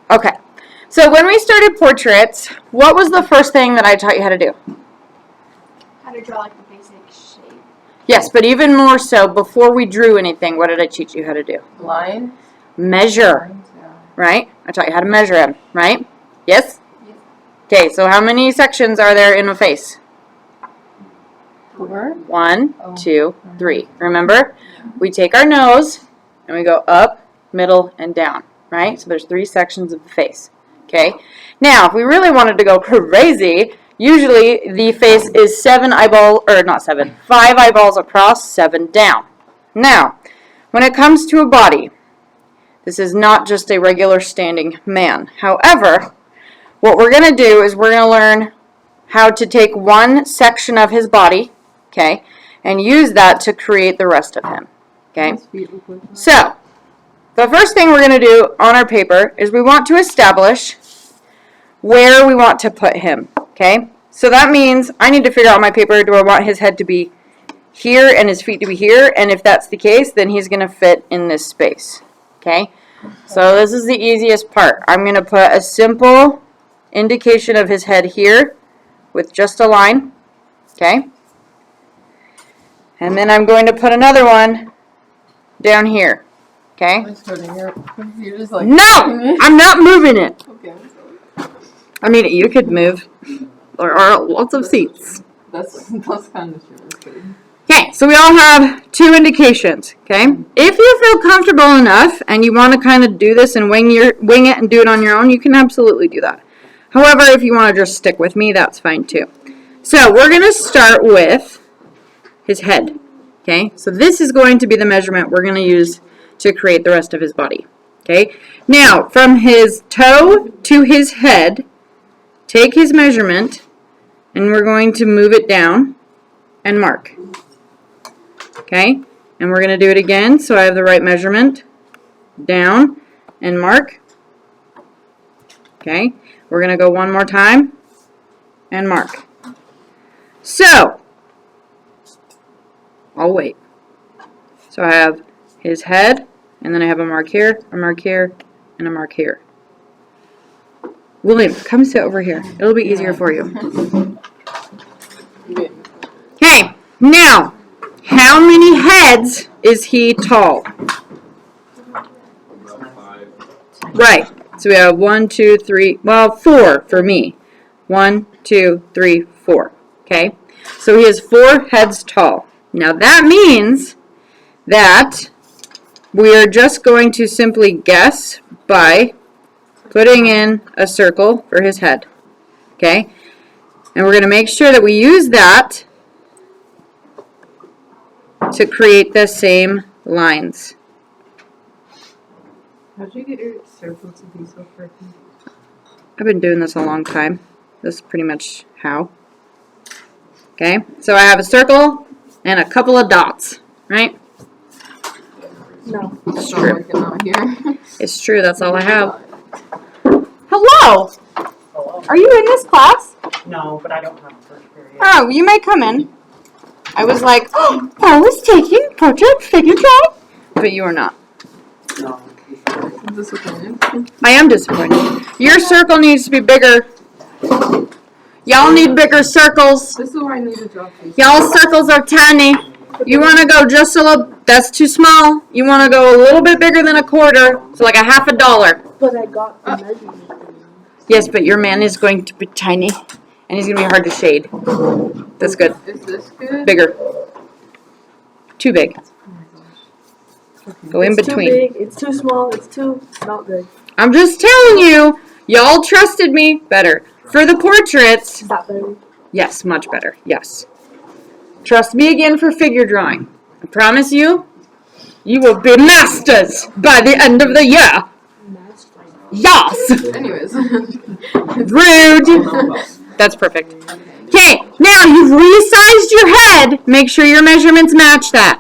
Okay. So when we started portraits, what was the first thing that I taught you how to do? How to draw like the basic shape. Yes, but even more so, before we drew anything, what did I teach you how to do? Lines. Measure. Lines, yeah. Right? I taught you how to measure them, right? Yes? Yes. Okay, so how many sections are there in a face? 4. 1, 2, 3. Remember? We take our nose and we go up, middle, and down, right? So there's 3 sections of the face. Okay? Now, if we really wanted to go crazy, usually the face is 5 eyeballs across, 7 down. Now, when it comes to a body, this is not just a regular standing man. However, what we're going to do is we're going to learn how to take one section of his body, okay, and use that to create the rest of him, okay? So, the first thing we're going to do on our paper is we want to establish where we want to put him, okay? So that means I need to figure out on my paper, do I want his head to be here and his feet to be here? And if that's the case, then he's going to fit in this space, okay? So this is the easiest part. I'm going to put a simple indication of his head here with just a line, okay? And then I'm going to put another one down here, okay? You're just like, no! I'm not moving it. Okay, I'm sorry. I mean, you could move. There are lots of seats. That's kind of true. Okay, so we all have 2 indications, okay? If you feel comfortable enough and you want to kind of do this and wing it and do it on your own, you can absolutely do that. However, if you want to just stick with me, that's fine too. So we're going to start with his head, okay? So this is going to be the measurement we're going to use to create the rest of his body, okay? Now, from his toe to his head, take his measurement, and we're going to move it down and mark, okay? And we're going to do it again, so I have the right measurement, down and mark, okay? We're going to go one more time and mark. So, I'll wait. So I have his head, and then I have a mark here, and a mark here. William, come sit over here. It'll be easier for you. Okay, now, how many heads is he tall? Right. So we have 1, 2, 3, well, 4 for me. 1, 2, 3, 4. Okay? So he is 4 heads tall. Now that means that we are just going to simply guess by putting in a circle for his head. Okay? And we're going to make sure that we use that to create the same lines. How'd you get your circle to be so perfect? I've been doing this a long time. This is pretty much how. Okay, so I have a circle and a couple of dots, right? No. It's Not true. working out here. It's true, that's all I have. Hello! Hello? Are you in this class? No, but I don't have a first period. Oh, you may come in. I was like, oh, I was taking portrait figure drawing. But you are not. No. I'm disappointed. I am disappointed. Your circle needs to be bigger. Y'all need bigger circles. This is where I need to draw faces. Y'all's circles are tiny. You want to go just a little, that's too small. You want to go a little bit bigger than a quarter, so like a $50. But I got the measurement. Yes, but your man is going to be tiny, and he's going to be hard to shade. That's good. Is this good? Bigger. Too big. Go in between. It's too big, it's too small, it's too not good. I'm just telling you, y'all trusted me better. For the portraits, Is that better? yes, much better, yes. Trust me again for figure drawing. I promise you, you will be masters by the end of the year. Yes! Anyways. Rude. That's perfect. Okay, now you've resized your head. Make sure your measurements match that.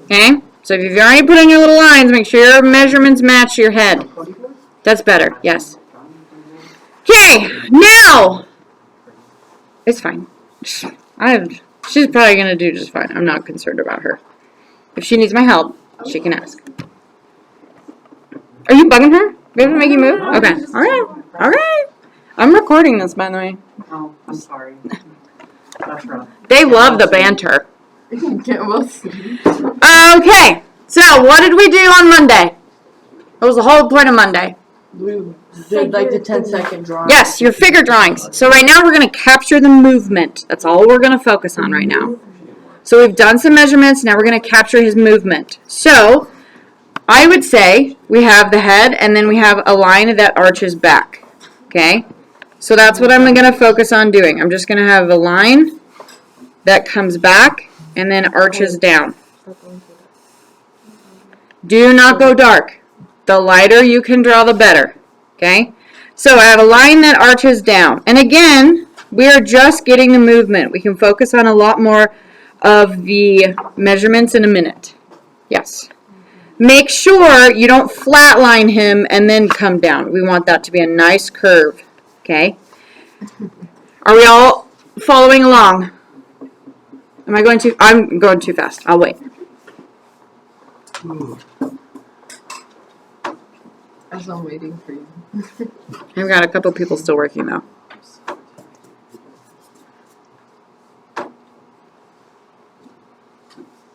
Okay? So if you've already put in your little lines, make sure your measurements match your head. That's better, yes. Okay, now. It's fine. She's probably going to do just fine. I'm not concerned about her. If she needs my help, she can ask. Are you bugging her? We have to make you move? Okay. All right. I'm recording this, by the way. Oh, I'm sorry. That's rough. They love the banter. Get well soon. Okay. So, what did we do on Monday? What was the whole point of Monday? We did like the 10-second drawing. Yes, your figure drawings. So right now we're going to capture the movement. That's all we're going to focus on right now. So we've done some measurements. Now we're going to capture his movement. So I would say we have the head and then we have a line that arches back. Okay? So that's what I'm going to focus on doing. I'm just going to have a line that comes back and then arches down. Do not go dark. The lighter you can draw, the better. Okay? So I have a line that arches down. And again, we are just getting the movement. We can focus on a lot more of the measurements in a minute. Yes. Make sure you don't flatline him and then come down. We want that to be a nice curve. Okay? Are we all following along? I'm going too fast. I'll wait. As I'm waiting for you. I've got a couple people still working though.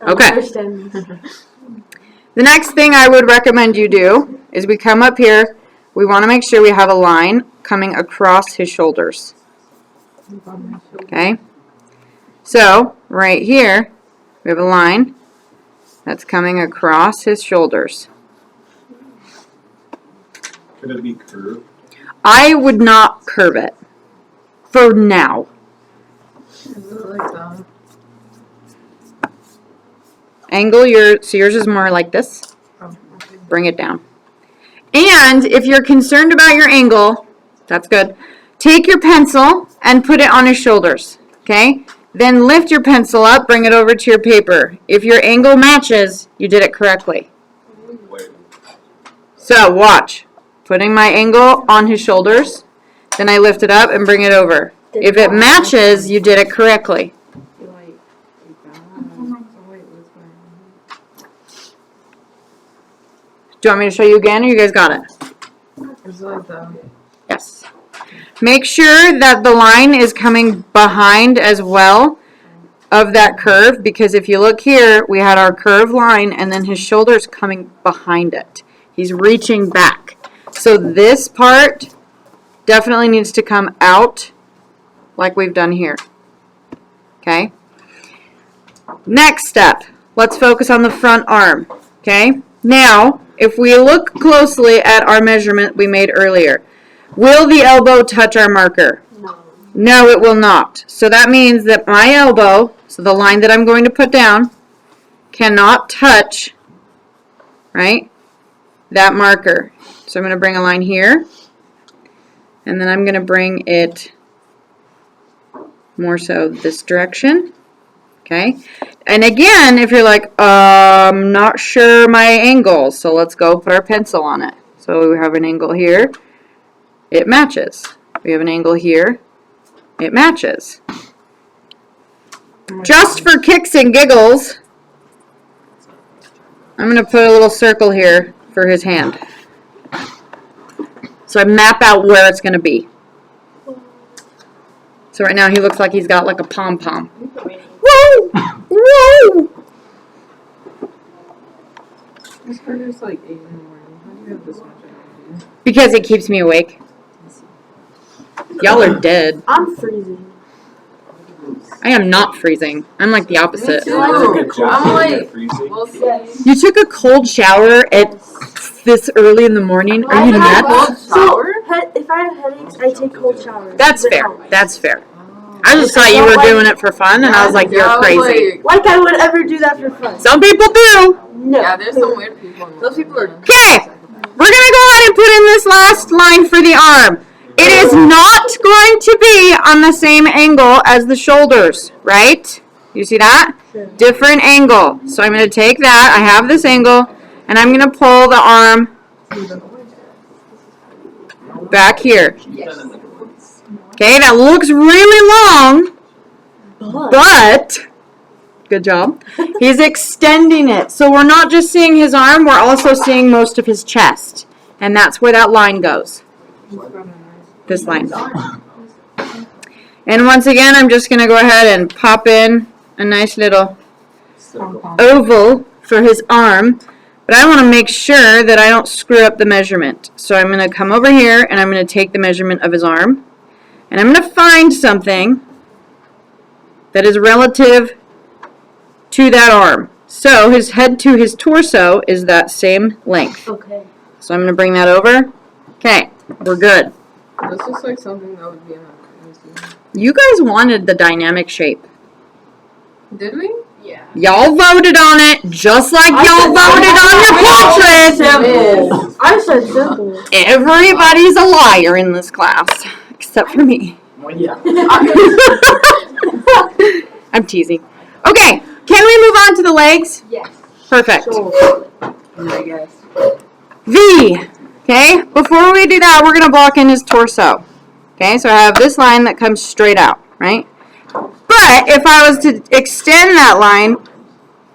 Okay. The next thing I would recommend you do is we come up here. We want to make sure we have a line coming across his shoulders. Okay? So, right here, we have a line that's coming across his shoulders. Could it be curved? I would not curve it for now. Angle so yours is more like this. Bring it down. And if you're concerned about your angle, that's good. Take your pencil and put it on his shoulders. Okay? Then lift your pencil up, bring it over to your paper. If your angle matches, you did it correctly. Wait. So watch. Putting my angle on his shoulders, then I lift it up and bring it over. If it matches, you did it correctly. Do you want me to show you again, or you guys got it? Yes. Make sure that the line is coming behind as well of that curve, because if you look here, we had our curved line, and then his shoulder's coming behind it. He's reaching back. So this part definitely needs to come out like we've done here. Okay? Next step, let's focus on the front arm. Okay? Now, if we look closely at our measurement we made earlier, will the elbow touch our marker? No. No, it will not. So that means that my elbow, so the line that I'm going to put down, cannot touch, right, that marker. So I'm going to bring a line here, and then I'm going to bring it more so this direction. Okay? And again, if you're like, I'm not sure my angle, so let's go put our pencil on it. So we have an angle here. It matches. We have an angle here. It matches. Just for kicks and giggles, I'm going to put a little circle here for his hand. So I map out where it's going to be. So right now he looks like he's got like a pom-pom. Whoa! Whoa! This part is like 8 in the morning. How do you have this much energy? Because it keeps me awake. Y'all are dead. I'm freezing. I am not freezing. I'm like the opposite. Me too. I'm like- freezing. We'll see. Yes. You took a cold shower at this early in the morning? Are you I have nuts? Shower? If I have headaches, I take cold showers. That's They're fair. help. That's fair. I just thought you were doing it for fun, and I was like, Yeah, you're I was crazy. Like I would ever do that for fun. Some people do. No. Yeah, there's some weird people. Those people are. Okay, we're going to go ahead and put in this last line for the arm. It is not going to be on the same angle as the shoulders, right? You see that? Sure. Different angle. So I'm going to take that. I have this angle, and I'm going to pull the arm back here. Okay, that looks really long, but good job. He's extending it. So we're not just seeing his arm, we're also seeing most of his chest. And that's where that line goes. This line. And once again, I'm just going to go ahead and pop in a nice little oval for his arm. But I want to make sure that I don't screw up the measurement. So I'm going to come over here and I'm going to take the measurement of his arm. And I'm going to find something that is relative to that arm. So his head to his torso is that same length. Okay. So I'm going to bring that over. Okay, we're good. This looks like something that would be in a museum. You guys wanted the dynamic shape. Did we? Yeah. Y'all voted on it just like y'all voted on your portrait. I said simple. Everybody's a liar in this class, except for me. Well, yeah. I'm teasing. Okay, can we move on to the legs? Yes. Perfect. Sure. I guess. V. Okay, before we do that, we're going to block in his torso. Okay, so I have this line that comes straight out, right? But if I was to extend that line,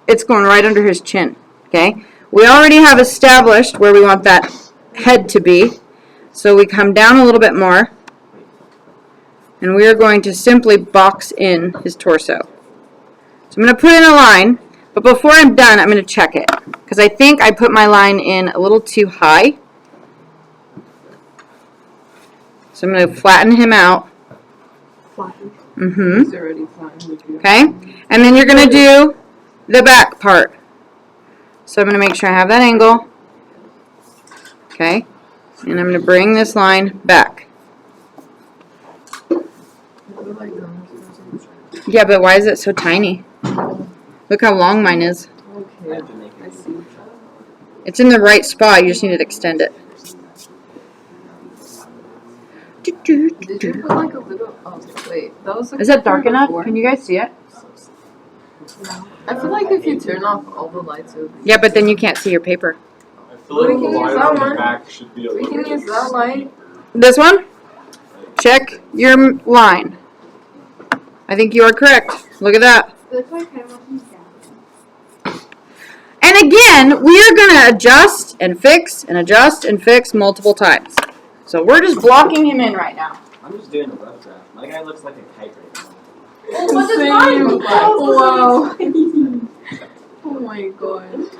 it's going right under his chin. Okay, we already have established where we want that head to be. So we come down a little bit more. And we are going to simply box in his torso. So I'm going to put in a line, but before I'm done, I'm going to check it. Because I think I put my line in a little too high. So I'm going to flatten him out. Mm-hmm. He's already fine with you. Okay? And then you're going to do the back part. So I'm going to make sure I have that angle. Okay? And I'm going to bring this line back. Yeah, but why is it so tiny? Look how long mine is. Okay, I see. It's in the right spot. You just need to extend it. Did you put like a little? Oh wait, that was. Like Is that dark enough? before. Can you guys see it? I feel like if you turn off all the lights, it would be. Yeah, but then you can't see your paper. I feel like We the can use line that on the one. back should be a We little can use that light. This one? Check your line. I think you are correct. Look at that. That's why I kind of want these down. And again, we are going to adjust and fix and adjust and fix multiple times. So we're just blocking him in right now. I'm just doing a rough draft. My guy looks like a kite right now. Well, what does mine look like? Wow. Oh my gosh.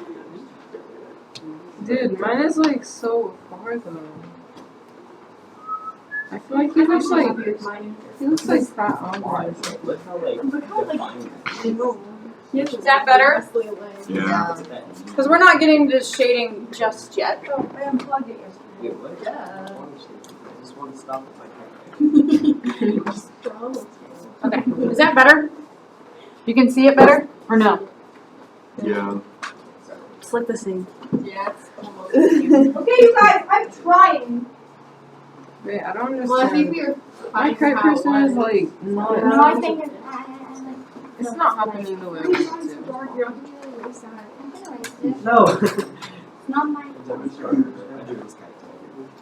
Dude, mine is like so far though. I feel like he looks like fat on. Look how like Look how, like, defined. Is that better? Yeah. Because we're not getting to shading just yet. Oh, I unplugged it Wait, yesterday. what? Yeah. I just want to stop with my kite. Just draw it. Okay. Is that better? You can see it better? Or no? Yeah. It's like the same. Yeah, it's almost. Okay, you guys, I'm trying. Wait, I don't understand. Well, I think we were. My kite person is like not. No, I think It's not happening the way I want it to. No. It's not my.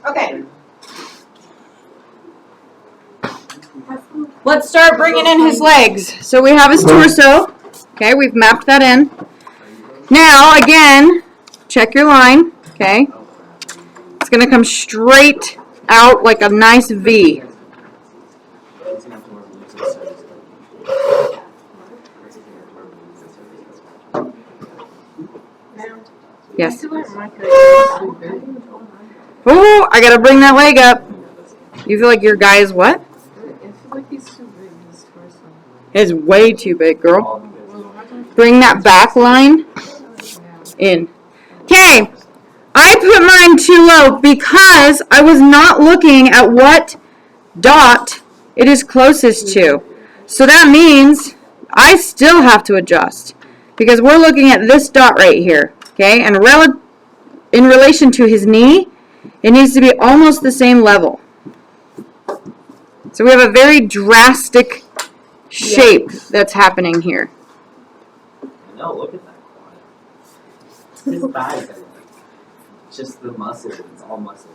Okay. Let's start bringing in his legs. So we have his torso. Okay, we've mapped that in. Now, again, check your line. Okay. It's going to come straight out like a nice V. Yes. I feel like my kite is too big. Oh, I got to bring that leg up. You feel like your guy is what? I feel like he's too big. His torso. It's way too big, girl. Bring that back line in. Okay, I put mine too low because I was not looking at what dot it is closest to. So that means I still have to adjust because we're looking at this dot right here. Okay, and in relation to his knee, it needs to be almost the same level. So we have a very drastic shape that's happening here. I know, look at that quad. His thighs are like, just the muscle, it's all muscle.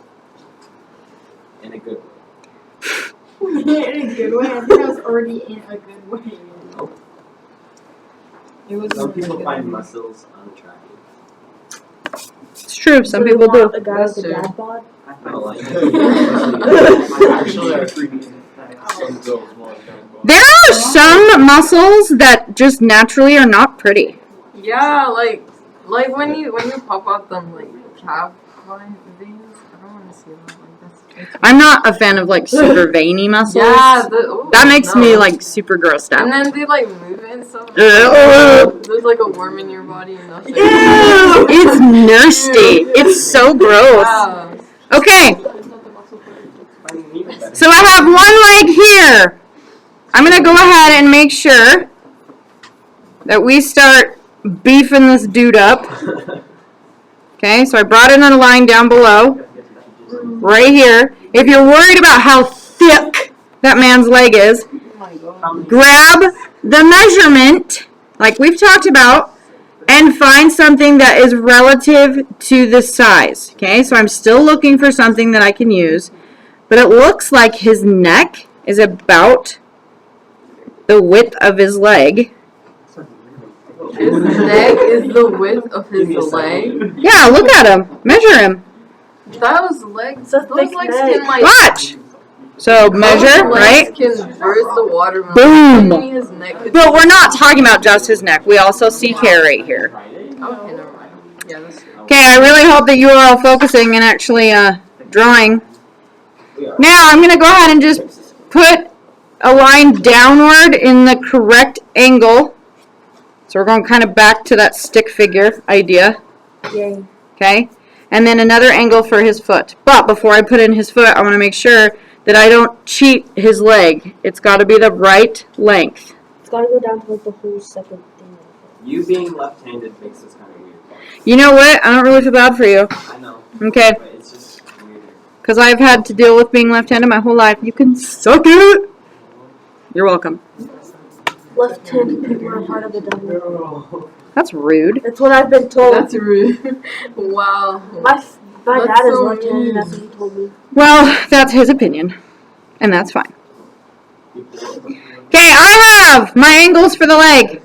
In a good way. In a good way. I think I was already in a good way. It was Some people find muscles unattractive. It's true. Some So they people do. want a guy with a dad bod? I felt like Actually, I agree. Some girls want that. There are some muscles that just naturally are not pretty. Yeah, like when you pop out them like calf line veins, I don't want to see that. Like that's I'm not a fan of like super veiny muscles. yeah, That makes me like super grossed And out. then they like move it and stuff. Ew. There's like a worm in your body and nothing. Ew, it's nasty. It's so gross. Yeah. Okay, so I have one leg here. I'm gonna go ahead and make sure that we start beefing this dude up. Okay, so I brought in a line down below, right here. If you're worried about how thick that man's leg is, grab the measurement, like we've talked about, and find something that is relative to the size. Okay, so I'm still looking for something that I can use, but it looks like his neck is about the width of his leg. His neck is the width of his leg. Yeah, look at him. Measure him. Those legs, It's a those thick legs neck. can like. Watch. So measure, those right? legs can burst the watermelon. Boom. Maybe his neck could But we're not talking about just his neck. We also see hair right here. Okay, never mind. Yeah, that's true. Okay, I really hope that you are all focusing and actually drawing. Now I'm going to go ahead and just put a line downward in the correct angle. So we're going kind of back to that stick figure idea. Yay. Okay? And then another angle for his foot. But before I put in his foot, I want to make sure that I don't cheat his leg. It's got to be the right length. It's gotta go down to like the whole second thing. You being left-handed makes this kind of weird. You know what? I don't really feel bad for you. I know. Okay? But it's just weirder. Because I've had to deal with being left-handed my whole life. You can suck it! You're welcome. Left-handed people are part of the devil. That's rude. That's what I've been told. That's rude. Wow. My That's dad is so left-handed. mean. That's what he told me. Well, that's his opinion. And that's fine. Okay, I have my angles for the leg.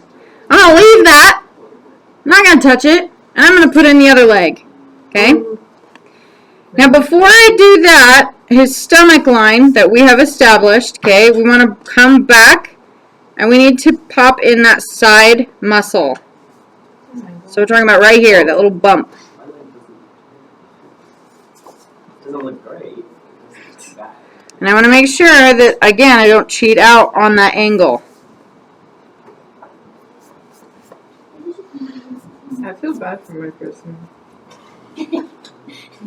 I'm going to leave that. I'm not going to touch it. And I'm going to put in the other leg. Okay? Now, before I do that, his stomach line that we have established, okay, we want to come back and we need to pop in that side muscle. So we're talking about right here, that little bump. Doesn't look great. It's bad. And I want to make sure that, again, I don't cheat out on that angle. I feel bad for my person. You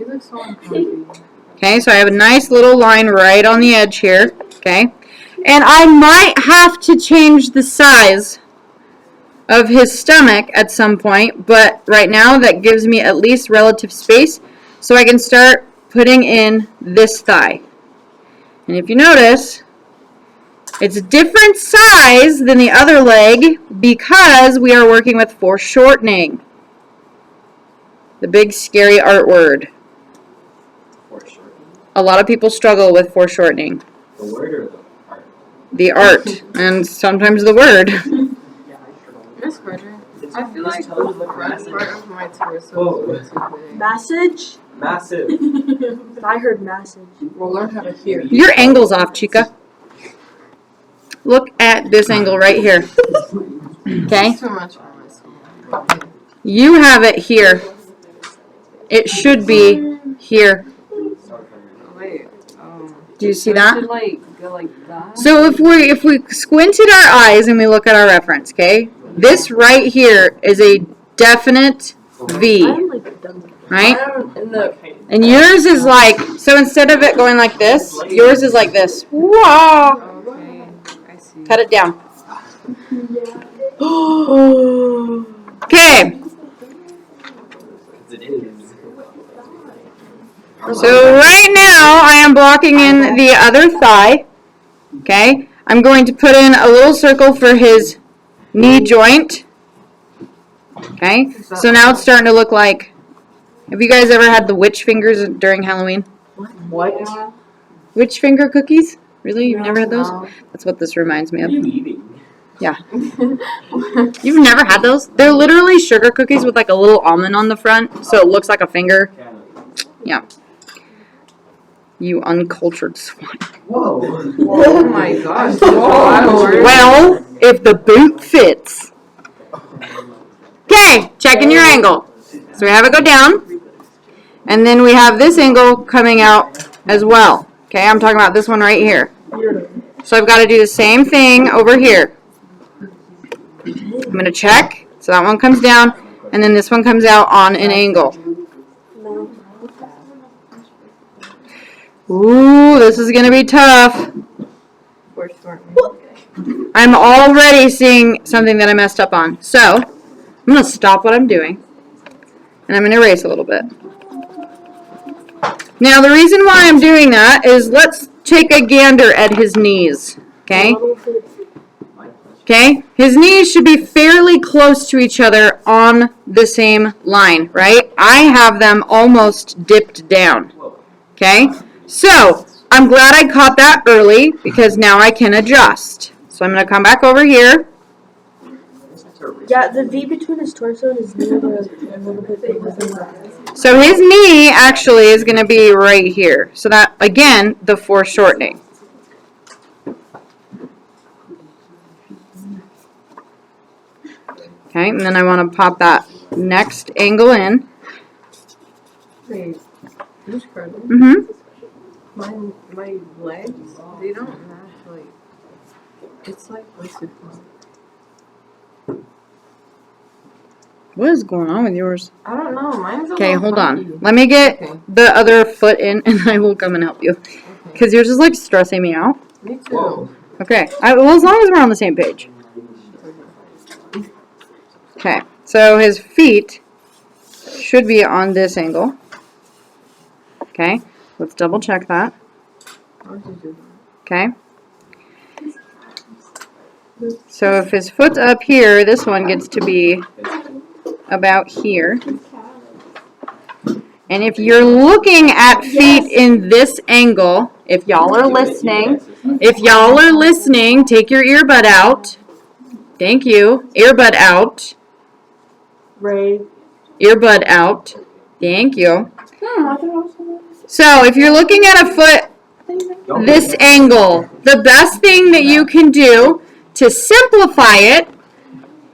look so uncomfy. Okay, so I have a nice little line right on the edge here. Okay. And I might have to change the size of his stomach at some point, but right now that gives me at least relative space so I can start putting in this thigh. And if you notice, it's a different size than the other leg because we are working with foreshortening. The big scary art word. Foreshortening. A lot of people struggle with foreshortening. The word or the art? The art, and sometimes the word. Miss Carter, I feel His like toes the look front massive. part of my torso Whoa. is too big. Massage? Massive. I heard massage. We'll learn how to hear. Your angle's off, chica. Look at this angle right here. Okay? Too much on my skin. You have it here. It should be here. Wait. Do you see Should that? like go like that? So if we squinted our eyes and we look at our reference, okay? This right here is a definite V, I'm like done. right? In the And yours is like, so instead of it going like this, yours is like this. Wow. okay, I see. Cut it down. Okay. It is. So right now I am blocking in the other thigh. Okay. I'm going to put in a little circle for his knee joint. Okay. So now it's starting to look like, have you guys ever had the witch fingers during Halloween? What? Witch finger cookies? Really? You've never had those? No. That's what this reminds me What of. are you eating? Yeah. You've never had those? They're literally sugar cookies with like a little almond on the front, so it looks like a finger. Yeah. You uncultured swine. Whoa. Oh my gosh. Well, if the boot fits. Okay, checking your angle. So we have it go down, and then we have this angle coming out as well. Okay, I'm talking about this one right here. So I've got to do the same thing over here. I'm going to check, so that one comes down, and then this one comes out on an angle. Ooh, this is going to be tough. I'm already seeing something that I messed up on. So, I'm going to stop what I'm doing, and I'm going to erase a little bit. Now, the reason why I'm doing that is let's take a gander at his knees, okay? Okay? His knees should be fairly close to each other on the same line, right? I have them almost dipped down, okay? So, I'm glad I caught that early because now I can adjust. So, I'm going to come back over here. Yeah, the V between his torso and his knee are a little bit bigger than that. So, his knee actually is going to be right here. So, that, again, the foreshortening. Okay, and then I want to pop that next angle in. Wait, just credit. Mm-hmm. My legs, they don't match, like, it's like way too far. What is going on with yours? I don't know, mine's a Okay, little hold funky. on. Let me get Okay. the other foot in, and I will come and help you. Because yours is like stressing me out. Me too. Okay, well, as long as we're on the same page. Okay, so his feet should be on this angle. Okay, let's double check that. How would you do Okay. So if his foot's up here, this one gets to be about here. And if you're looking at feet in this angle, if y'all are listening, take your earbud out. Thank you. Earbud out. Ray. Earbud out. Thank you. So if you're looking at a foot this angle, the best thing that you can do to simplify it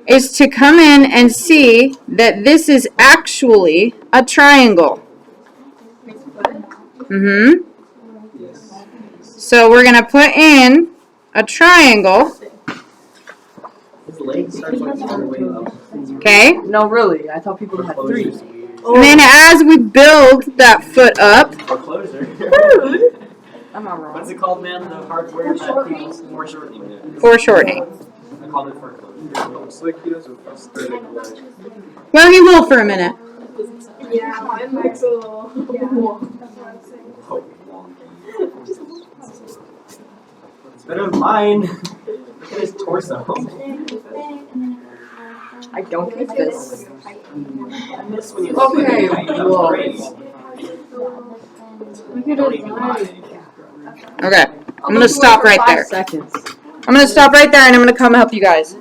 is to come in and see that this is actually a triangle. Mm-hmm. So we're going to put in a triangle. His leg starts like all the way up. Okay? No, really. I thought people had three. And then as we build that foot up, Foreclosure. I'm not wrong. What's it called, man? The hard word that people foreshortening. foreshortening. I called it foreclosure. It's like he has a prosthetic leg. Well, he will for a minute. Yeah, mine looks a little. Oh, it's better than mine. Look at his torso. I don't get this. I miss when you Okay, look at it. That whoa. was great. Don't even lie. Okay. I'm going to stop right there. 5 seconds. I'm going to stop right there and I'm going to come help you guys.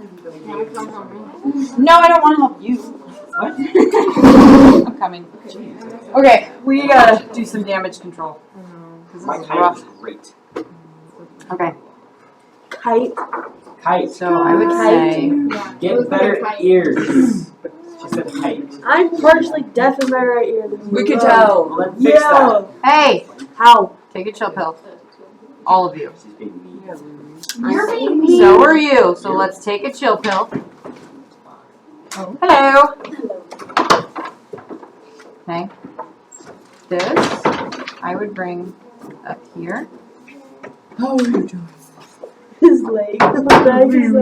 No, I don't want to help you. What? I'm coming. Okay. We gotta do some damage control. My kite was great. Okay. Kite. Kite. So I would say Get better ears. She said kite. I'm partially deaf in my right ear. we could tell. Well, then fix that. Hey, How? take a chill pill. All of you. She's being mean. You're being mean. So are you. So let's take a chill pill. Oh. Hello. Okay. This I would bring up here. How are you doing? His leg. The back is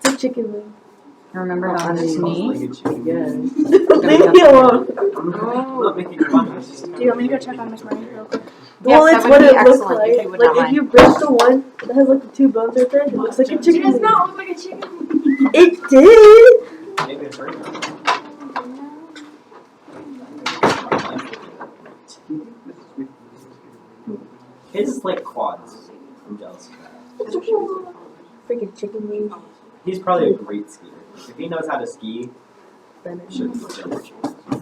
it's a chicken leg. Remember on his knee. Yes. Leave me alone. I'm not making fun. It's just Do you want me to go check on Miss Marie real quick? Well, Yes, it's that what would it be looks excellent like. if you would not Like if mind. you break the one that has like the 2 bones right there, it looks like a It chicken does leg. not look like a chicken. It did. maybe it's right now. His is like quads. I'm jealous of that. Freaking chicken leg. He's probably a great skier. If he knows how to ski, should jump.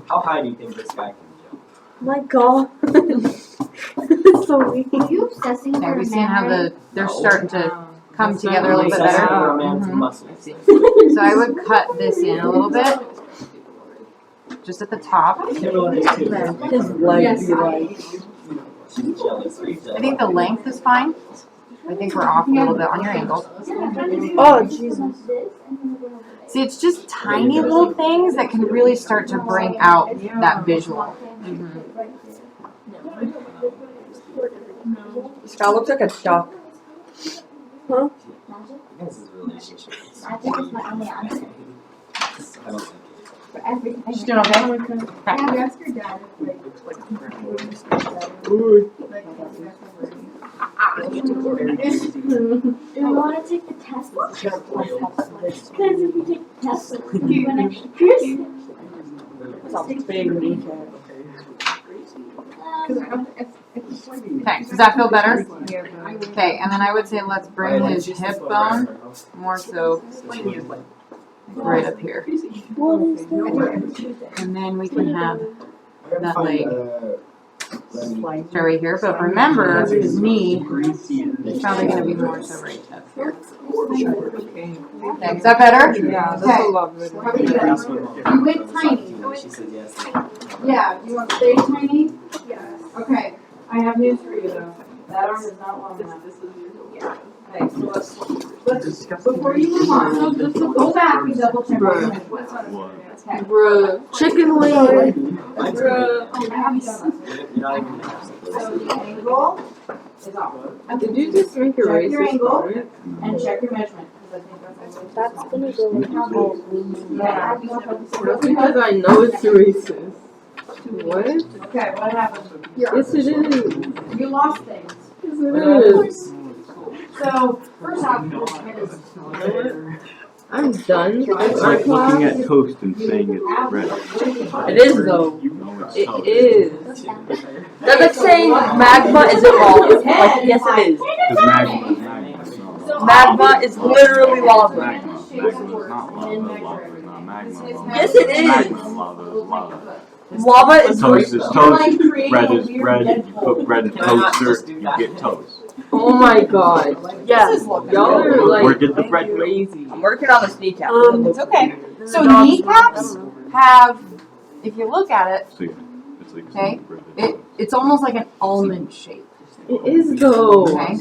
How high do you think this guy can jump? My God. It's so weak. Are you obsessing Okay, over we seeing how they're starting to come That's together a not little bit really better. For a man's Mhm. muscles. So I would cut this in a little bit, just at the top. Timberland is too. His legs be like. She's jealous. Are you jealous? I think the length is fine. I think we're off a little bit on your angle. Oh, Jesus. See, it's just tiny little things that can really start to bring out that visual. This guy looks like a duck. Huh? You guys' relationship is I think it's my only answer I don't think for everything. She's doing okay? Yeah, you ask your dad if do you want to take the test? Because if you take the test, you an extra person. Sounds big kneecap. Okay, does that feel better? Okay, and then I would say let's bring his hip bone more so right up here. And then we can have that leg start right here. But remember, his knee is probably going to be more so right up here. Okay, is that better? Yeah, that's Okay. a lot better. You went tiny. she said yes. Yeah, you want to stay tiny? Yes. Okay, I have news for you though. That arm is not long enough. Okay, so let's before you move on, so just go back and double check. Bruh. Okay. Bruh. Chicken wing. Oh, I haven't done this. You're not even So the angle is off. Did you just make a Check your racist angle. comment? And check your measurement, because I think that's That's gonna go like Yeah. That's because I know it's racist. What? Okay, what happened? Yes, it is. You lost things. Yes, it is. So, first off, I'm done with It's my like looking class. at toast and saying it's bread. It is though. You know it's It toast. is. That's like saying magma isn't lava. Like, yes, it is. Because magma is not. Magma is literally lava. Magma is not lava. Lava is not magma. Yes, it is. Magma, lava is lava. Lava is Toast is toast. Bread is bread. You put bread in toaster, you get toast. Oh my god. Yeah. Y'all are like Where did the bread go? crazy. I'm working on this kneecap. it's okay. So kneecaps have, if you look at it, See, it's like Okay. bread. it's almost like an almond shape. It is though. Okay.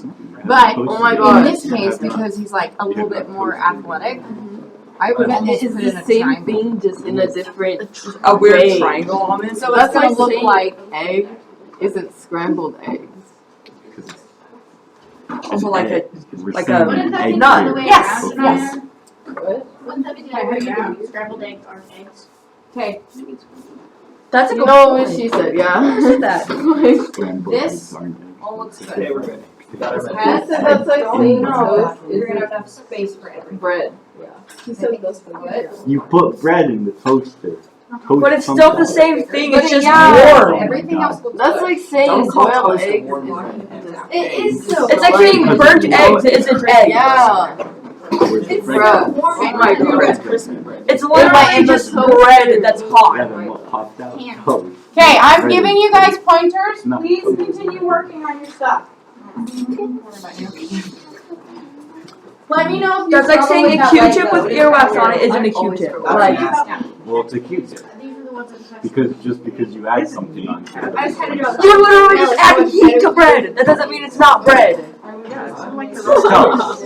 But Oh my in God. this case, because he's like a little bit more athletic, I would almost It's put in the a same triangle. thing, just in a different A weird way. triangle on it. So That's it's gonna like look saying like egg isn't scrambled eggs. Also like a We're like saying a an egg nut. here. Yes, Okay. yes. Wouldn't that be the other way around? Scrambled eggs aren't eggs. okay. That's a You good know what point. she said, yeah. Who said that? Scrambled This- eggs aren't eggs. All looks Okay, good. we're good. We got it ready. Has That's like saying toast You're gonna have isn't enough space for everything. bread. He said those for Good. You put bread in the toaster. Toast But it's still something. the same thing. But It's just yeah, warm. everything else looks That's good. like saying Don't call boiled toast a eggs warm isn't It is so. It's like saying burnt eggs isn't eggs. Yeah. Where's the It's bread? Bruh. so warm. Oh my It's god. crispy bread. It's literally just bread that's Yeah, hot. then what popped out? Toast. Okay, I'm Ready. giving you guys pointers. No. Please continue working on your stuff. Let me know if you That's like struggle saying with a that Q-tip leg, with though. earwax on it isn't a Q-tip. Like, Well, it's a Q-tip. These are the ones that Because just because you add something on to it. I was trying to draw you're literally just adding heat to bread. That doesn't mean it's not bread. It's toast.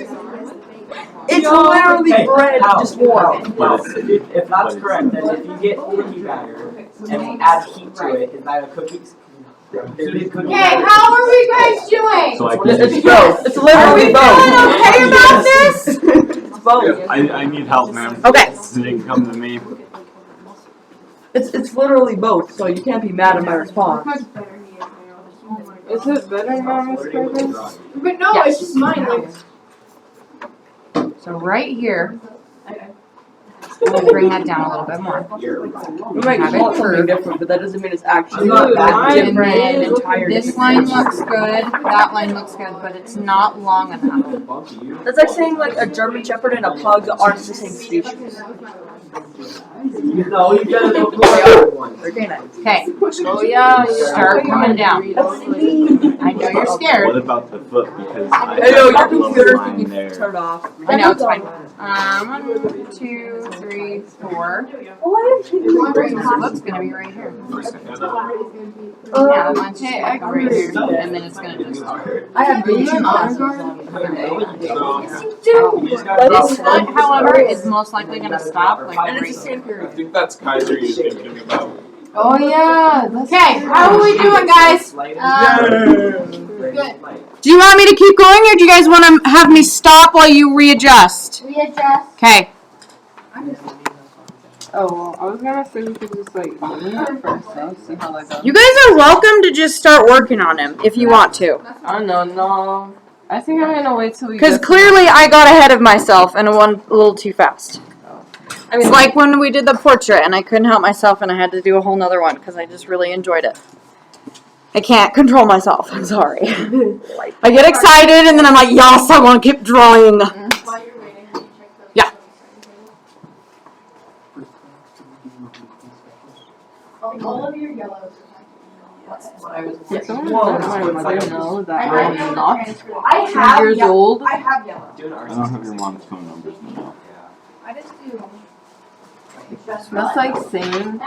It's literally Hey, bread, Al, just warm. But if that's correct, then if you get cookie batter and we add heat to it, is that a cookies? Okay, how are we guys doing? So I can It's both. It's literally both. Okay about this? It's both. I need help, ma'am. Okay. You didn't come to me. It's literally both, so you can't be mad at my response. Is it better now, Miss Perkins? But no, it's just mine. Like, So right here, We'll bring that down a little bit more. We might call it something different, but that doesn't mean it's actually Not not that And different. then Entire this different line thing. looks good, that line looks good, but it's not long enough. That's like saying like a German Shepherd and a Pug aren't the same species. No, you gotta look for the other one. They're canines. Okay, Oh yeah, start coming down. I know you're What scared. about the foot? Because I I know, have your a lower computer line can be there. turned off. I know, it's fine. 1, 2, 3, 4. That's gonna be right here. Yeah, one tick right here, and then it's gonna just. I have Are you two an classes honor on. This foot, however, is most likely gonna stop like And right it's the same here. I period. think that's Kaiser you're thinking about. Oh yeah. Okay, how are we doing, guys? Good. Do you want me to keep going, or do you guys want to have me stop while you readjust? Readjust. Okay. Oh well, I was gonna say we could just like move it first, though, see how that goes. You guys are welcome to just start working on him if you want to. I don't know, no. I think I'm gonna wait till we. Because get to- clearly I got ahead of myself and went a little too fast. I mean, It's like when we did the portrait and I couldn't help myself and I had to do a whole nother one because I just really enjoyed it. I can't control myself. I'm sorry. I get excited and then I'm like, yes, I want to keep drawing. Yeah. All of your yellows. someone let my mother know that I'm not 2 I have years yellow. old. I have yellow. I don't have your mom's phone numbers now. I just do. That's like saying.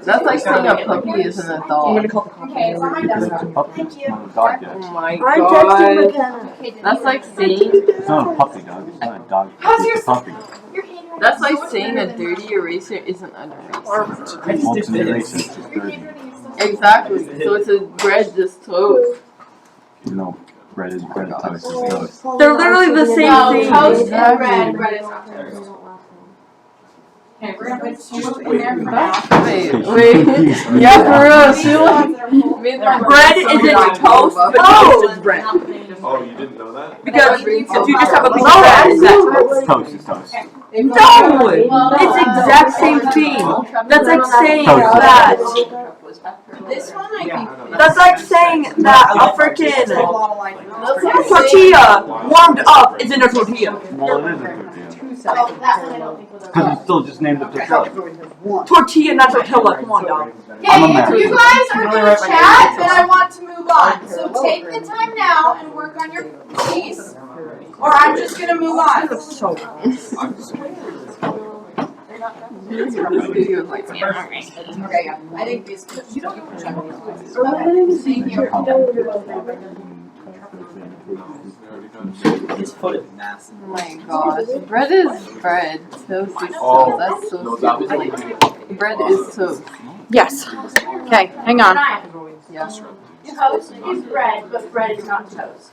That's like saying a puppy is an I'm adult. gonna call the cop. Okay, it's on my Because desk. it's a puppy, it's not a dog yet. Oh my I'm texting god. McKenna. That's like saying. It's not a puppy dog, it's not a dog. It's a puppy. Your handwriting That's is like so saying a good. dirty eraser isn't an eraser. Ultimate racist is Your dirty. handwriting is so Exactly. So it's a bread just toast. You know, bread is bread, toast is toast. They're literally the same No, thing. toast and bread. Bread is not toast. Okay, we're gonna put 2 in there for now. Wait. Confused me. Yeah, for real. She like made my Bread isn't toast, but toast is bread. Oh, you didn't know that? Because if you just have a piece of bread, it's that toast. Toast is toast. No! It's exact same thing. That's like saying that. This one, I think. That's like saying that a freaking tortilla warmed up isn't a tortilla. Well, it is a tortilla. Oh, that one I don't think was a Because you still just named it tortilla. Tortilla, not tortilla. Come on, dog. I'm Okay, if American. you guys are gonna chat, then I want to move on. So take the time now and work on your piece, or I'm just gonna move on. So This video is like Okay, yeah. I think these. You don't have to check these. His foot is massive. oh my gosh. Bread is bread. Toast is toast. That's so No, that was stupid. Like, bread is toast. Yes. Okay, hang on. Yeah. Toast is bread, but bread is not toast.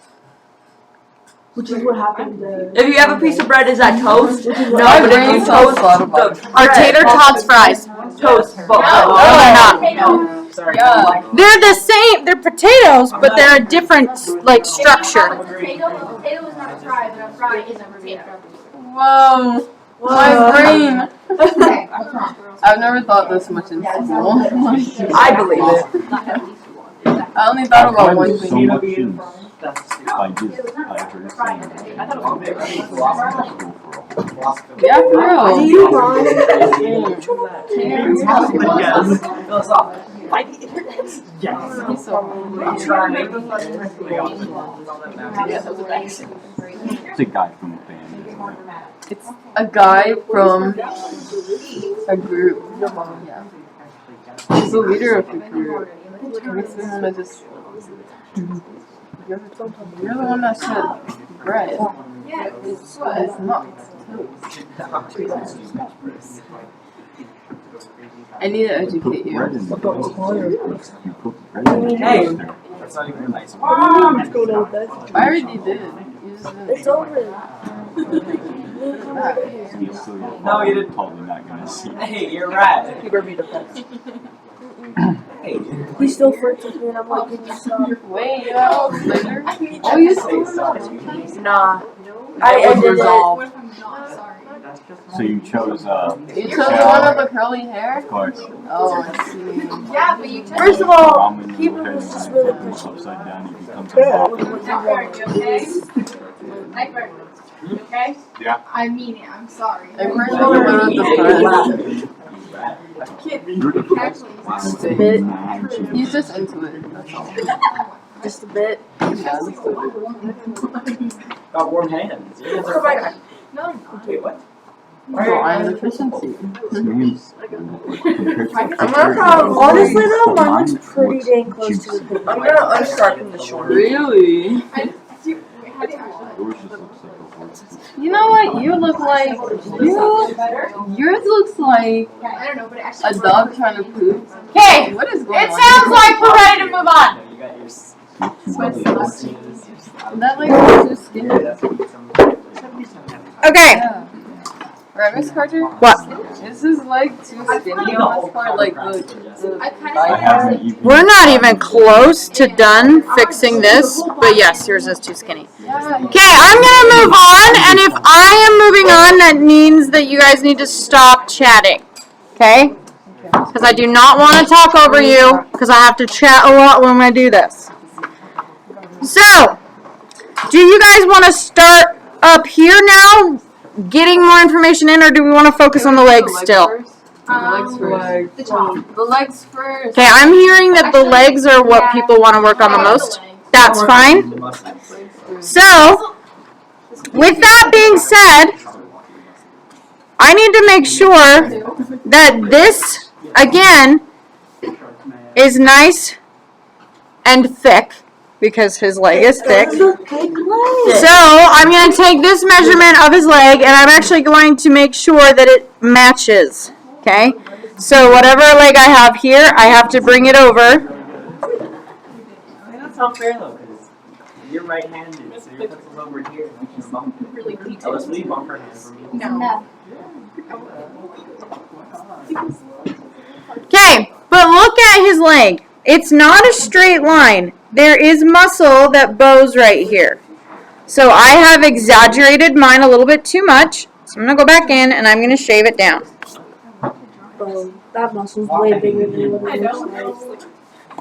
which is what happened. If you have a piece of bread, is that toast? No, My but if brain you cells toast thought about the Are tater tots fries? toast, but No, they're not. Yeah. They're the same. They're potatoes, but they're a different like structure. A potato is not a fry, but a fry is a potato. Whoa. My brain. I've never thought this much in school. I believe it. I only thought about one So thing. much use. I heard it saying Yeah, for real. He's so It's a guy from a band, isn't it? It's a guy from a group. Yeah. He's the leader of the group. Makes me wanna just. You're the one that said bread. It's not toast. I need to You put educate bread you. in the toaster. You put bread in the Hey. toaster. That's not even a nice one. I already did. You just didn't. It's over. No, you didn't. Probably not gonna see. Hey, you're right. He better be defense. Hey. He still flirts with me, and I'm like, can you stop? Wait, later? Oh, you still Nah. I was did resolved. What if I'm not sorry? So you chose, You chose the one with the curly hair? of course. Oh, I see. Yeah, but you took First of all, Ramen people noodle was just head really moves pushy. upside down, he becomes a ball. Nightbird, you okay? Nightbird, you okay? Yeah. I mean it, I'm sorry. I first one with the Actually, front. a bit. He's just into it. That's all. Just a bit. Yeah. Got warm hands. Your hands are no, Wait, what? Drawing efficiency. Honestly though, mine looks pretty dang close to the picture. I'm gonna unsharpen the short. Really? how do you actually? You know what? You look like yours looks like I don't know, but it actually. a dog trying to poop. Okay, What is going it on? sounds like we're ready to move on. You got your That like too skinny. Okay, Yeah. Right, Miss Carter? what? Is his leg too skinny on this part? Like the I kind I of. haven't even. We're not even close to done fixing this, but yes, yours is too skinny. yeah. Okay, I'm gonna move on, and if I am moving on, that means that you guys need to stop chatting, okay? Because I do not want to talk over you, because I have to chat a lot when I do this. So, do you guys want to start up here now, getting more information in, or do we want to focus on the legs still? First? The legs first. The top. The legs first. Okay, I'm hearing that the legs are what people want to work on the most. That's fine. So, with that being said, I need to make sure that this, again, is nice and thick, because his leg is thick. So, I'm going to take this measurement of his leg, and I'm actually going to make sure that it matches, okay? So, whatever leg I have here, I have to bring it over. I think that's not fair though, because you're right-handed, so your pencil's over here. You can bump it. Ellis, will you bump her hand for me? No. Okay, but look at his leg. It's not a straight line. There is muscle that bows right here. So I have exaggerated mine a little bit too much. So I'm going to go back in and I'm going to shave it down. Bro, that muscle's way bigger than what it looks like.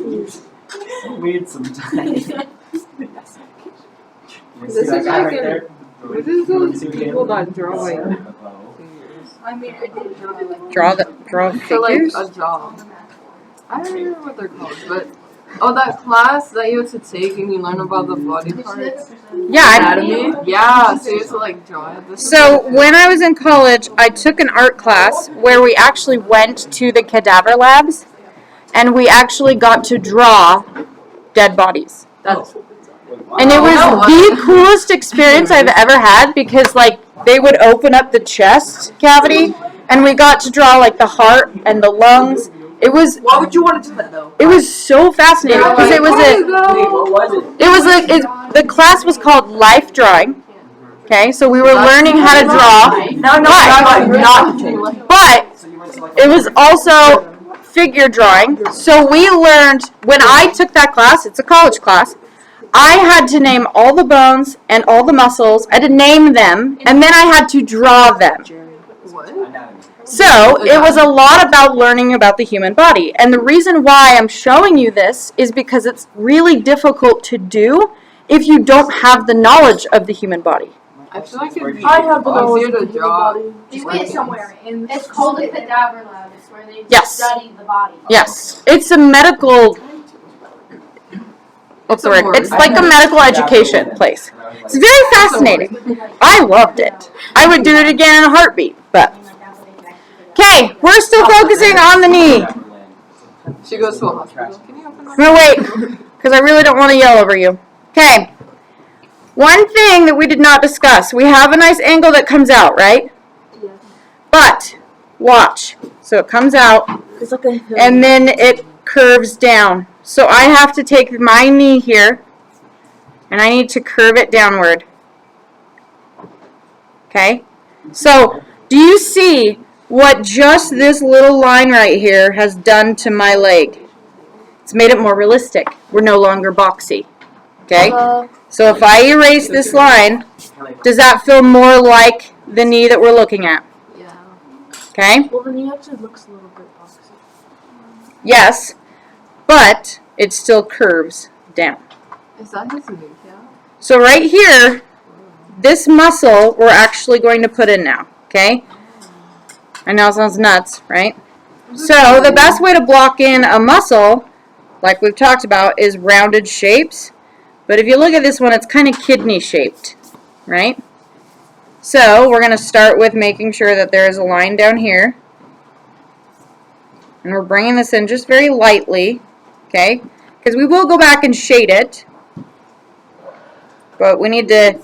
It's so weird sometimes. You This see that is guy like right a- there? What is those people that draw like I mean, I did draw like. Draw so like figures. a jaw? I don't remember what they're called, but that class that you have to take and you learn about the body parts. Yeah. Anatomy. Yeah, so you have to like draw it. So when I was in college, I took an art class where we actually went to the cadaver labs and we actually got to draw dead bodies. And it was the coolest experience I've ever had because like they would open up the chest cavity and we got to draw like the heart and the lungs. It was Why would you want to do that though? it was so fascinating because it was Wait, what was it? it was like the class was called life drawing. Okay, so we were learning how to draw. No, But it was also figure drawing. So we learned, when I took that class, it's a college class, I had to name all the bones and all the muscles. I had to name them, and then I had to draw them. So it was a lot about learning about the human body. And the reason why I'm showing you this is because it's really difficult to do if you don't have the knowledge of the human body. I feel like it'd be I have the knowledge easier to of the draw. body. You went somewhere in. It's called a cadaver lab. It's where they Yes. study the body. Yes, it's a medical. What's the word? It's like a medical education place. It's very fascinating. I loved it. I would do it again in a heartbeat. But okay, we're still focusing on the knee. She goes to a hospital. Can you open that? No, wait, because I really don't want to yell over you. Okay. One thing that we did not discuss. We have a nice angle that comes out, right? Yeah. But watch. So it comes out. It's like a hill. And then it curves down. So I have to take my knee here, and I need to curve it downward. Okay? So, do you see what just this little line right here has done to my leg? It's made it more realistic. We're no longer boxy. Okay? So if I erase this line, Does that feel more like the knee that we're looking at? Yeah. Okay? Well, the knee actually looks a little bit boxy. Yes, but it still curves down. Is that his kneecap? So right here, this muscle we're actually going to put in now, okay? I know it sounds nuts, right? So the best way to block in a muscle, like we've talked about, is rounded shapes. But if you look at this one, it's kind of kidney shaped, right? So we're going to start with making sure that there is a line down here. And we're bringing this in just very lightly, okay? Because we will go back and shade it. But we need to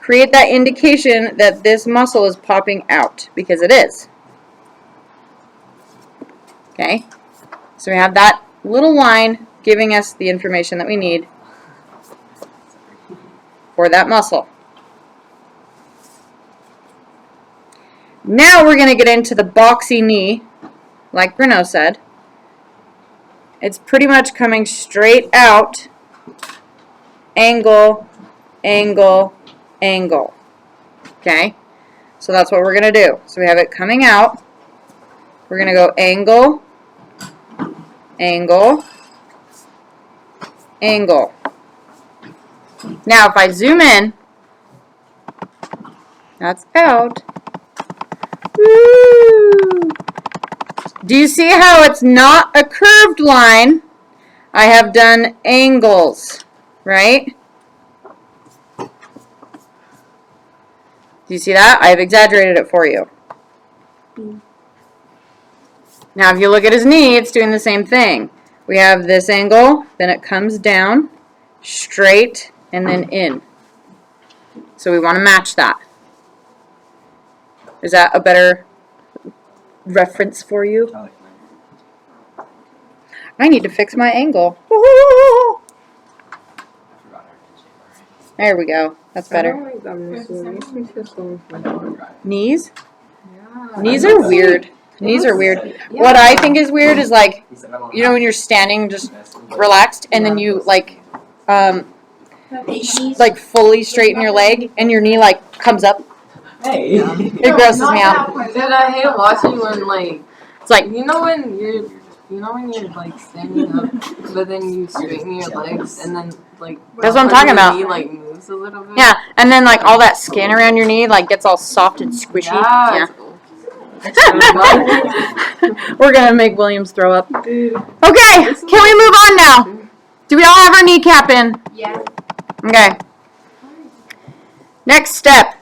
create that indication that this muscle is popping out, because it is. Okay? So we have that little line giving us the information that we need for that muscle. Now we're going to get into the boxy knee, like Bruno said. It's pretty much coming straight out, angle, angle, angle. Okay? So that's what we're going to do. So we have it coming out. We're going to go angle, angle, angle. Now if I zoom in, that's out. Woo! Do you see how it's not a curved line? I have done angles, right? Do you see that? I have exaggerated it for you. Now if you look at his knee, it's doing the same thing. We have this angle, then it comes down, straight, and then in. So we want to match that. Is that a better reference for you? I need to fix my angle. There we go. That's better. Knees? Knees are weird. Knees are weird. What I think is weird is like, you know, when you're standing just relaxed and then you like fully straighten your leg and your knee like comes up. Hey. It grosses me out. Dude, I hate watching when like It's like, you know when you're like standing up, but then you straighten your legs and then like that's what I'm talking about. Knee, like moves a little bit. Yeah, and then like all that skin around your knee like gets all soft and squishy. Yeah. We're gonna make Williams throw up. Okay, can we move on now? Do we all have our kneecap in? Yeah. Okay. Next step.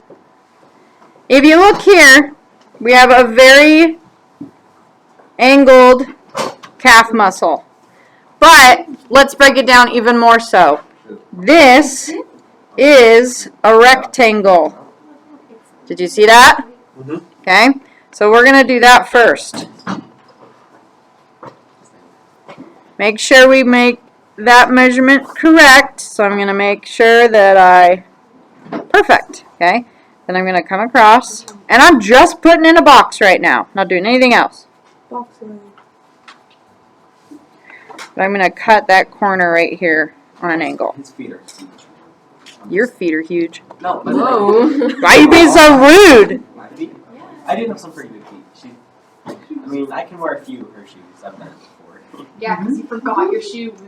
If you look here, we have a very angled calf muscle. But let's break it down even more so. This is a rectangle. Did you see that? Okay. So we're going to do that first. Make sure we make that measurement correct. So I'm going to make sure that perfect. Okay. Then I'm going to come across. And I'm just putting in a box right now. Not doing anything else. But I'm going to cut that corner right here on an angle. His feet are huge. Your feet are huge. No, Whoa. Why are you being so rude? my feet. I do have some pretty good feet. I mean, I can wear a few of her shoes. I've done it before. Yeah, because you forgot your shoes.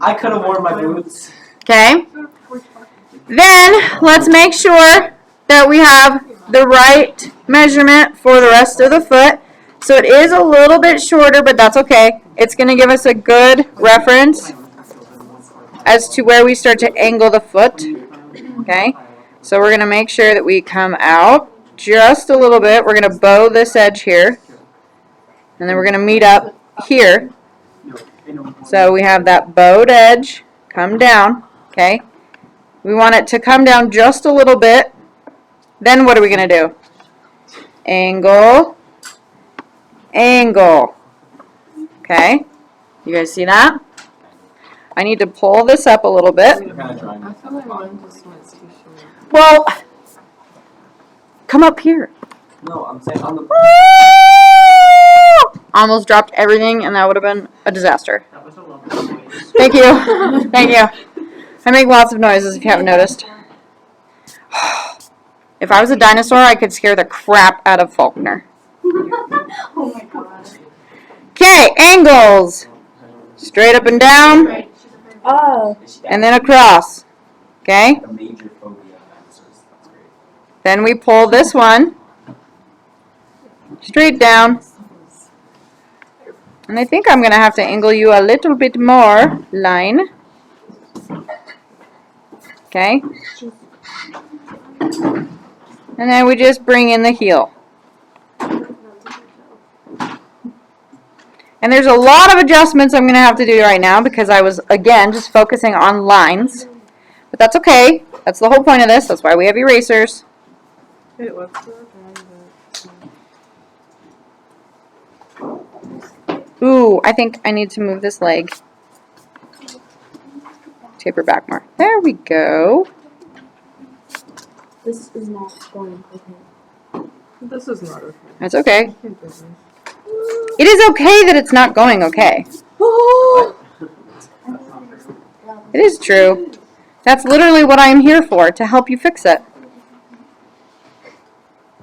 I could have worn my boots. Okay. Then let's make sure that we have the right measurement for the rest of the foot. So it is a little bit shorter, but that's okay. It's going to give us a good reference as to where we start to angle the foot. Okay. So we're going to make sure that we come out just a little bit. We're going to bow this edge here. And then we're going to meet up here. So we have that bowed edge come down. Okay. We want it to come down just a little bit. Then what are we going to do? Angle. Angle. Okay. You guys see that? I need to pull this up a little bit. I feel like mine just went too short. Well, come up here. No, I'm saying on the. Almost dropped everything, and that would have been a disaster. Thank you. Thank you. I make lots of noises if you haven't noticed. If I was a dinosaur, I could scare the crap out of Faulkner. Oh my god. Okay, angles. Straight up and down, Oh. and then across. Okay? A major phobia of dinosaurs. That's great. Then we pull this one straight down. And I think I'm going to have to angle you a little bit more, line. Okay? And then we just bring in the heel. And there's a lot of adjustments I'm going to have to do right now because I was, again, just focusing on lines. But that's okay. That's the whole point of this. That's why we have erasers. Wait, what's the Ooh, I think I need to move this leg. Taper back more. There we go. This is not going okay. This is not okay. That's okay. I can't do this. It is okay that it's not going okay. It is true. That's literally what I am here for, to help you fix it.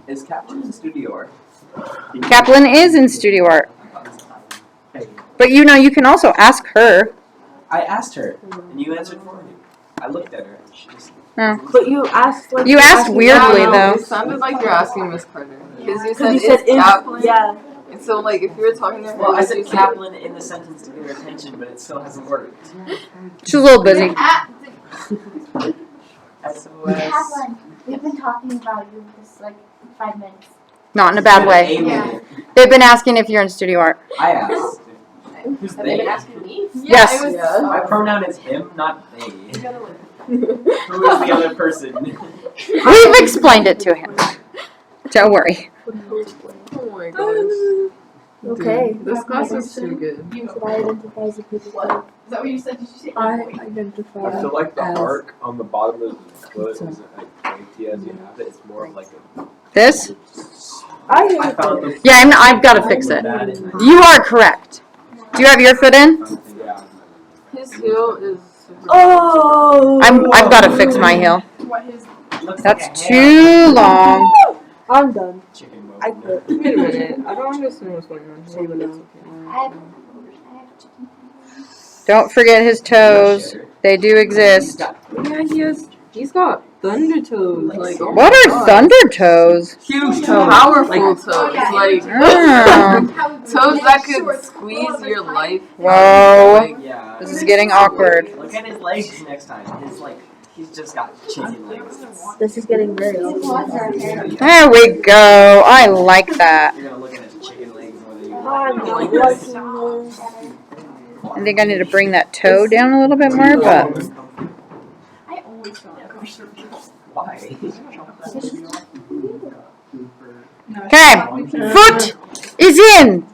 Is Captain in studio art? Kaplan is in studio art. But you know, you can also ask her. I asked her, and you answered for me. I looked at her, and she just. Oh. But you asked like You asked weirdly, Yeah, no, though. It sounded like you're asking Miss Carter. Because you Because said, you said is Kaplan? yeah. And so, like, if you were talking to her, Well, I you said said Kaplan in the sentence to get her attention, but it still hasn't worked. She's a little busy. SOS. Kaplan, we've been talking about you this like 5 minutes. Not in a bad way. Yeah. They've been asking if you're in studio art. I asked. Who's Have they been they? asking me? Yes. it was- My pronoun is him, not they. The other one. Who is the other person? We've explained it to him. Don't worry. Oh my gosh. Okay. Dude, this class is too good. So I identify as a people. What? Is that what you said? Did you say? I identify I feel like the as arc on the bottom of the foot isn't like pointy as you have it. It's more of like a. This? I found the Yeah, I've got to fix it. bad in my You are correct. Do you have your foot in? Yeah. His heel is. Oh. I've got to fix my heel. What his? looks That's like a ham. too long. I'm done. Chicken bone. I quit. Wait a minute. I don't understand what's going on here, but that's okay. I have chicken. Don't forget his toes. They do exist. Yeah, he's got thunder toes. Like, oh What my are God. thunder toes? Huge toe. Powerful toes. Like, Oh. toes that could squeeze your life. Whoa. Like, Yeah. This is getting awkward. Look at his legs next time. His like, he's just got chicken legs. This is getting very There we go. I like that. You're gonna look at his chicken legs whether you I'm like not it. liking this. I think I need to bring that toe down a little bit more, but I always feel uncomfortable. Why? okay. Foot is in.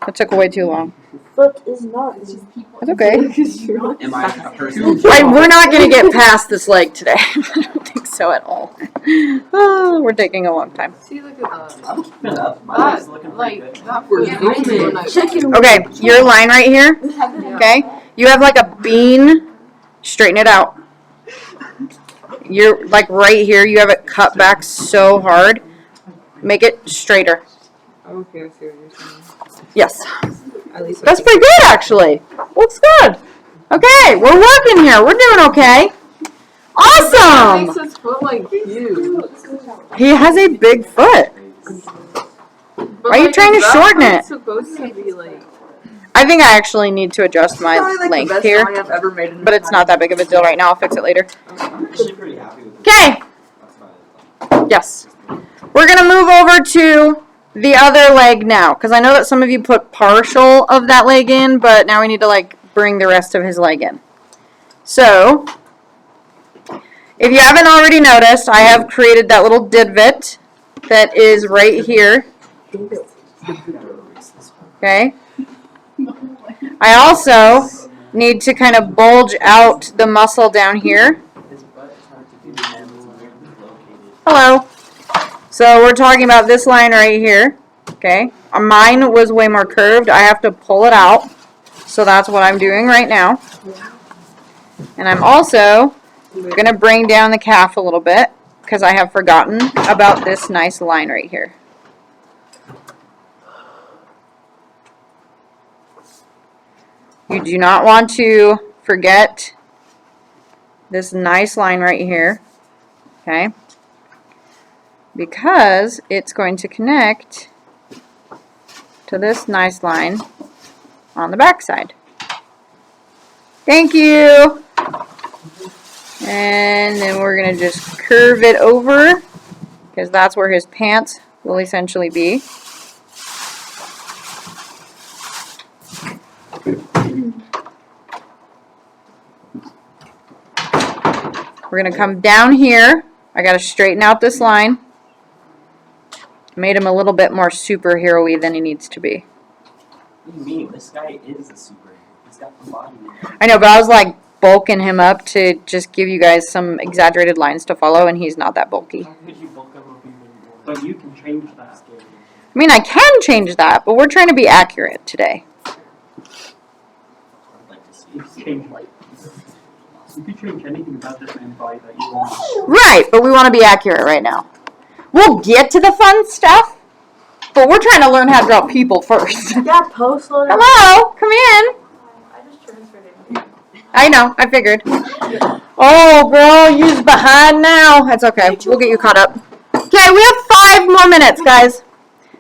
That took way too long. Foot is not. That's okay. Am I a person? We're not going to get past this leg today. I don't think so at all. Oh, we're taking a long time. see, look at that. I'm keeping it up. My leg's looking pretty Like, good. that We're foot zooming. is Chicken. Okay, your line right here. Okay, you have like a bean. Straighten it out. You're like right here. You have it cut back so hard. Make it straighter. Okay, I see what you're saying. Yes, At least that's pretty good actually. Looks good. Okay, we're working here. We're doing okay. That Awesome. makes his foot like huge. He has a big foot. But, Why are you like, trying to that shorten foot's it? Supposed to be like. I think I actually need to adjust my Probably like length the best here, song I've ever made in but it's not that big of a deal right now. I'll fix it later. I'm actually pretty happy with it. Okay. That's fine. Yes. We're going to move over to the other leg now, because I know that some of you put partial of that leg in, but now we need to like bring the rest of his leg in. So, if you haven't already noticed, I have created that little divot that is right here. Okay. I also need to kind of bulge out the muscle down here. His butt is hard to do and it's weirdly located. Hello. So we're talking about this line right here. Okay. Mine was way more curved. I have to pull it out. So that's what I'm doing right now. And I'm also going to bring down the calf a little bit. because I have forgotten about this nice line right here. You do not want to forget this nice line right here, okay? Because it's going to connect to this nice line on the back side. Thank you! And then we're going to just curve it over, because that's where his pants will essentially be. We're going to come down here. I got to straighten out this line. Made him a little bit more superhero-y than he needs to be. What do you mean? This guy is a superhero. He's got the body. I know, but I was like bulking him up to just give you guys some exaggerated lines to follow, and he's not that bulky. How could you bulk him up even more? But you can change that. I mean, I can change that, but we're trying to be accurate today. I'd like to see. You can change you could change anything about this man's body that you want. Right, but we want to be accurate right now. We'll get to the fun stuff, but we're trying to learn how to draw people first. Yeah, post loader. Hello, come in. I just transferred it. I know, I figured. Oh, girl, you're behind now. That's okay. We'll get you caught up. Okay, we have 5 more minutes, guys.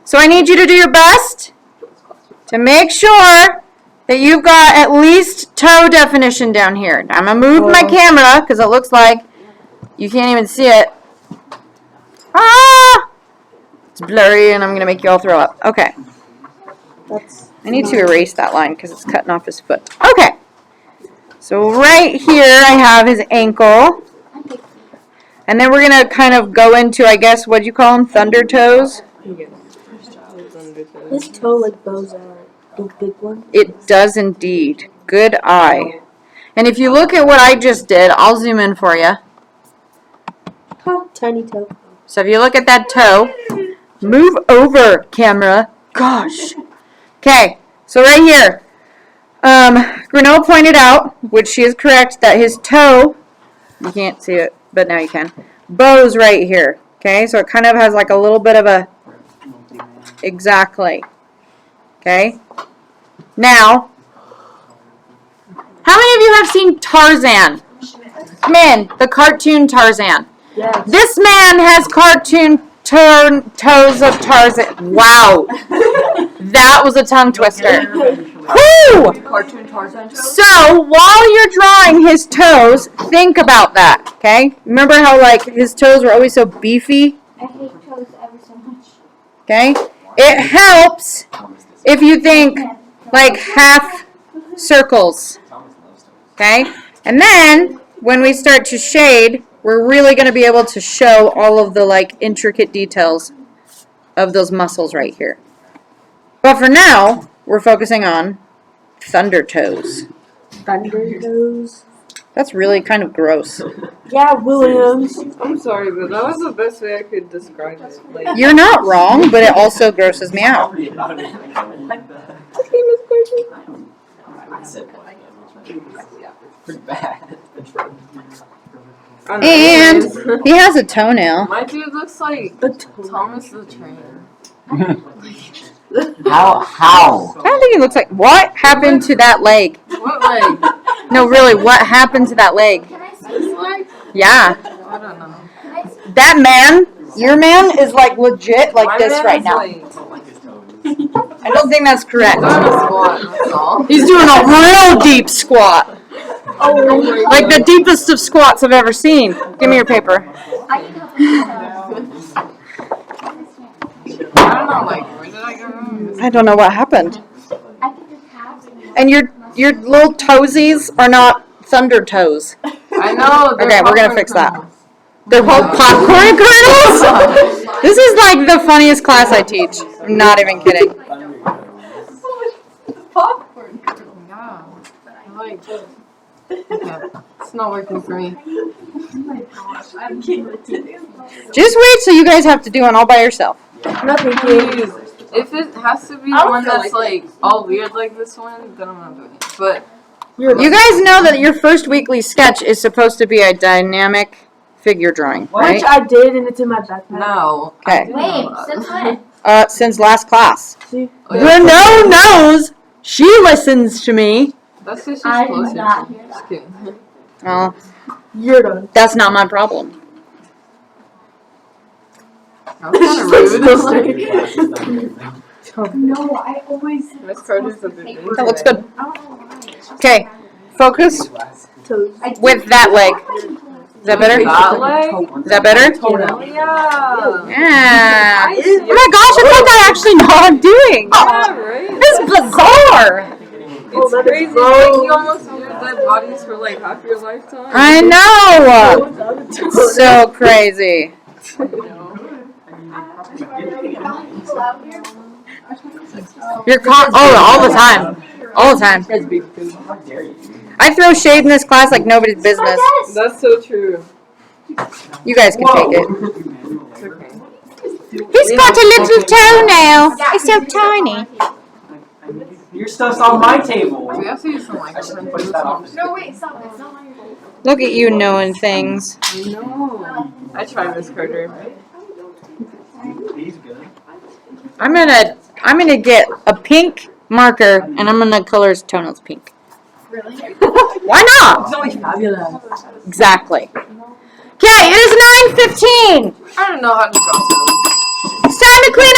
So I need you to do your best to make sure that you've got at least toe definition down here. Now, I'm going to move my camera because it looks like you can't even see it. Ah! It's blurry and I'm going to make you all throw up. Okay. I need to erase that line because it's cutting off his foot. Okay. So right here I have his ankle. And then we're going to kind of go into, I guess, what do you call them? Thunder toes? His toe like bows out. The big one. It does indeed. Good eye. And if you look at what I just did, I'll zoom in for you. Huh, tiny toe. So if you look at that toe, move over, camera. Gosh. Okay, so right here, Grinnell pointed out, which she is correct, that his toe, you can't see it, but now you can, bows right here. Okay, so it kind of has like a little bit of a, exactly. Okay. Now, how many of you have seen Tarzan? Come in, the cartoon Tarzan. Yes. This man has cartoon toes of Tarzan. Wow. That was a tongue twister. Woo! Cartoon Tarzan. So, while you're drawing his toes, think about that, okay? Remember how, like, his toes were always so beefy? I hate toes ever so much. Okay? It helps if you think, like, half circles, okay? And then, when we start to shade, we're really going to be able to show all of the, like, intricate details of those muscles right here. But for now, we're focusing on thunder toes. Thunder toes. That's really kind of gross. Yeah, Williams. I'm sorry, but that was the best way I could describe it. Like, You're not wrong, but it also grosses me out. I said pretty bad. And he has a toenail. my dude looks like Thomas the Train. How? I don't think he looks like... What happened to that leg? What leg? No, really, what happened to that leg? Can I see? This leg? Yeah. I don't know. Can I see? That man, your man, is like legit like My this man right is now. like- I don't think that's correct. He's doing a squat, that's all. He's doing a real deep squat. Oh, Like the deepest of squats I've ever seen. Give me your paper. I need help with I don't know, like, where did I go wrong? I don't know what happened. I think your calves. And your little toesies are not thunder toes. I know. they're Okay, we're gonna popcorn fix that. kernels. They're called popcorn kernels? This is like the funniest class I teach. I'm not even kidding. Popcorn. Yeah. I like it. Okay. It's not working for me. Oh my gosh, I'm kidding with you. Just wait till you guys have to do one all by yourself. no thank you. Please. If it has to be I don't one feel that's like like all weird like this one, then I'm not doing it. But You guys know that your first weekly sketch is supposed to be a dynamic figure drawing, Which right? I did, and it's in my backpack. No. Okay. Wait, since when? Since last class. See? Oh, yeah. Renault knows. She listens to me. That's just I closer. did not hear Just that. kidding. Well, You're done. that's not my problem. That was kind of rude. No, I always. Miss Carter's a bit big. That looks good. I don't know why. Okay, focus with that leg. Is that better? That leg? Is that better? Oh, yeah. Yeah. I see. Oh my gosh, I think I actually know what I'm doing. Yeah, right? This is bizarre. It's crazy. Like, you almost use dead bodies for like half your lifetime. I know. So crazy. You're all the time. All the time. That's big too. I throw shade in this class like nobody's business. That's so true. You guys can take it. It's okay. He's got a little toenail. It's so tiny. Your stuff's on my table. We have to use some like Push that off. No, wait, stop. It's not my fault. Look at you knowing things. No. I try Miss Carter. He's good. I'm gonna get a pink marker and I'm gonna color his toenails pink. Really? Why not? It's always fabulous. Exactly. Okay, it is 9:15. I don't know how to draw toes. It's time to clean